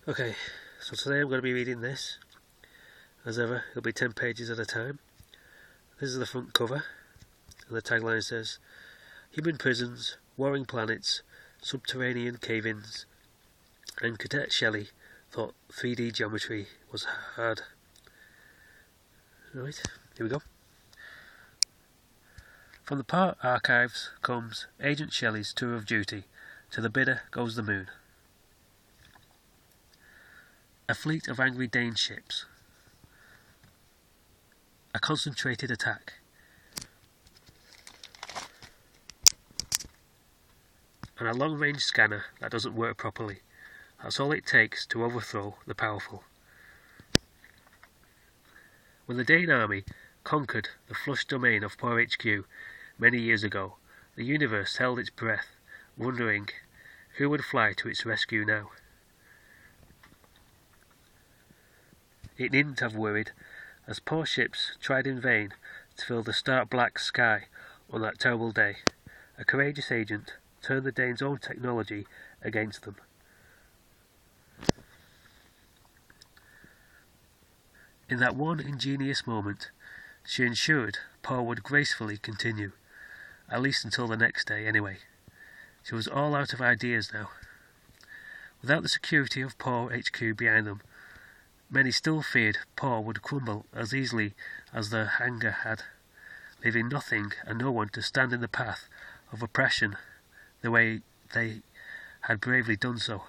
Okay, so today I'm going to be reading this. As ever, it'll be 10 pages at a time. This is the front cover, and the tagline says, Human prisons, warring planets, subterranean cave-ins, and Cadet Shelley thought 3D geometry was hard. Right, here we go. From the Part Archives comes Agent Shelley's tour of duty. To the bidder goes the moon. A fleet of angry Dane ships. A concentrated attack. And a long-range scanner that doesn't work properly. That's all it takes to overthrow the powerful. When the Dane army conquered the flush domain of p.a.w many years ago, the universe held its breath, wondering who would fly to its rescue now. It needn't have worried, as poor ships tried in vain to fill the stark black sky on that terrible day. A courageous agent turned the Danes' own technology against them. In that one ingenious moment, she ensured Paul would gracefully continue, at least until the next day anyway. She was all out of ideas now. Without the security of p.a.w behind them, many still feared Paul would crumble as easily as the hangar had, leaving nothing and no one to stand in the path of oppression the way they had bravely done so.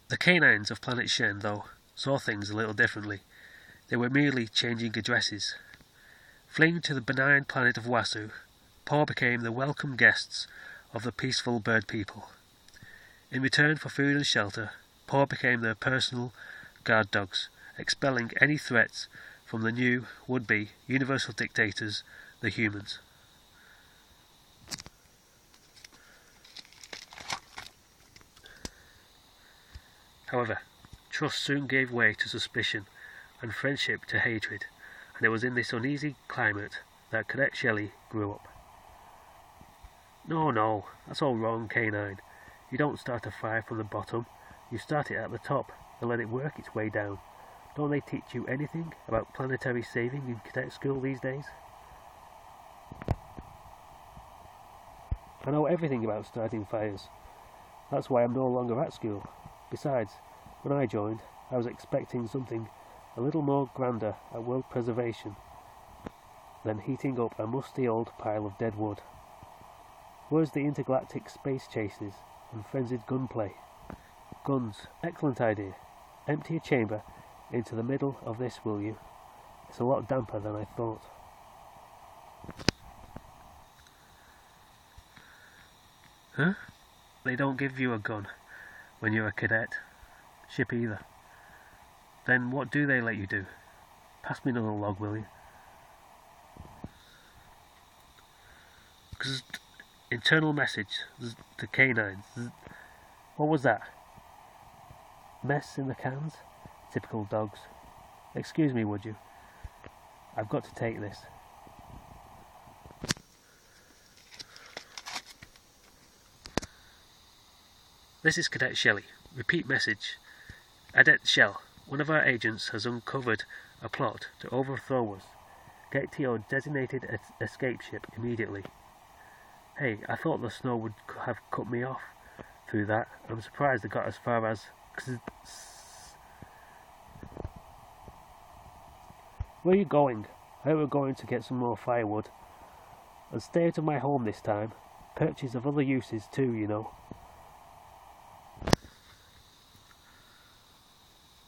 The canines of Planet Shen, though, saw things a little differently. They were merely changing addresses. Fleeing to the benign planet of Wasu, Paul became the welcome guests of the peaceful bird people. In return for food and shelter, Paul became their personal guard dogs, expelling any threats from the new, would-be, universal dictators, the humans. However, trust soon gave way to suspicion, and friendship to hatred, and it was in this uneasy climate that Cadet Shelley grew up. No, that's all wrong, Canine. You don't start a fire from the bottom, you start it at the top and let it work its way down. Don't they teach you anything about planetary saving in cadet school these days? I know everything about starting fires. That's why I'm no longer at school. Besides, when I joined, I was expecting something a little more grander at world preservation than heating up a musty old pile of dead wood. Where's the intergalactic space chases and frenzied gunplay? Guns, excellent idea. Empty a chamber into the middle of this, will you? It's a lot damper than I thought. Huh? They don't give you a gun when you're a cadet. Ship either. Then what do they let you do? Pass me another log, will you? Internal message. The canines. What was that? Mess in the cans? Typical dogs. Excuse me, would you? I've got to take this. This is Cadet Shelley. Repeat message. Cadet Shell, one of our agents has uncovered a plot to overthrow us. Get to your designated escape ship immediately. Hey, I thought the snow would have cut me off through that. I'm surprised it got as far as... Where are you going? I hope we're going to get some more firewood. And stay out of my home this time. Perches have other uses too, you know.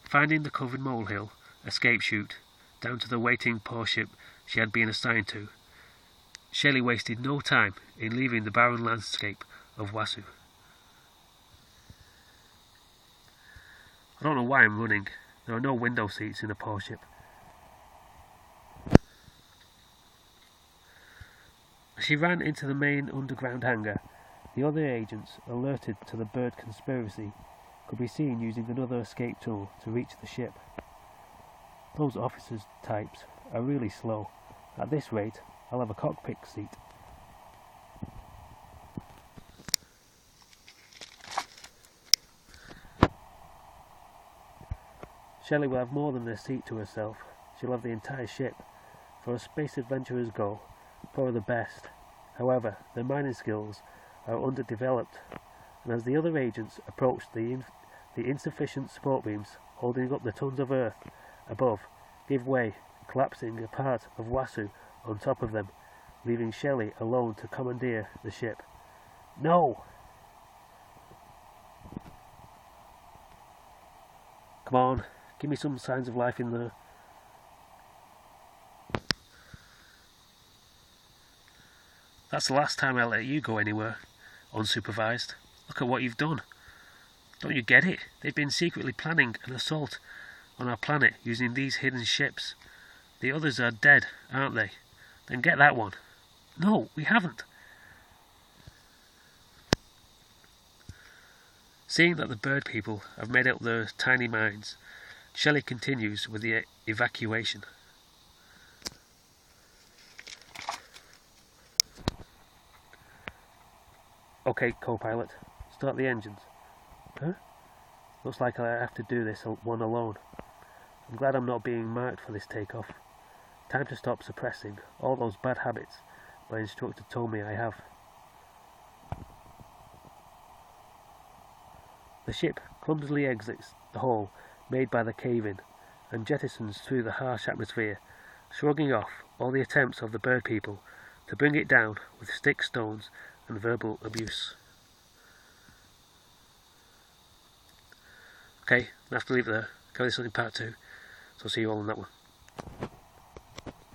Finding the covered molehill, escape chute, down to the waiting poor ship she had been assigned to, Shelley wasted no time in leaving the barren landscape of Wasu. I don't know why I'm running. There are no window seats in the poor ship. As she ran into the main underground hangar, the other agents, alerted to the bird conspiracy, could be seen using another escape tool to reach the ship. Those officers' types are really slow. At this rate, I'll have a cockpit seat. Shelley will have more than the seat to herself. She'll have the entire ship. For as space adventurers go, four are the best. However, their mining skills are underdeveloped, and as the other agents approach the insufficient support beams holding up the tons of earth above give way, collapsing a part of Wasu on top of them, leaving Shelley alone to commandeer the ship. No! Come on, give me some signs of life in there. That's the last time I'll let you go anywhere, unsupervised. Look at what you've done. Don't you get it? They've been secretly planning an assault on our planet using these hidden ships. The others are dead, aren't they? Then get that one. No, we haven't. Seeing that the bird people have made up their tiny minds, Shelley continues with the evacuation. Okay, co-pilot, start the engines. Huh? Looks like I have to do this one alone. I'm glad I'm not being marked for this takeoff. Time to stop suppressing all those bad habits my instructor told me I have. The ship clumsily exits the hole made by the cave-in and jettisons through the harsh atmosphere, shrugging off all the attempts of the bird people to bring it down with sticks, stones and verbal abuse. Okay, I have to leave it there. Carry this on in part 2, so I'll see you all on that one.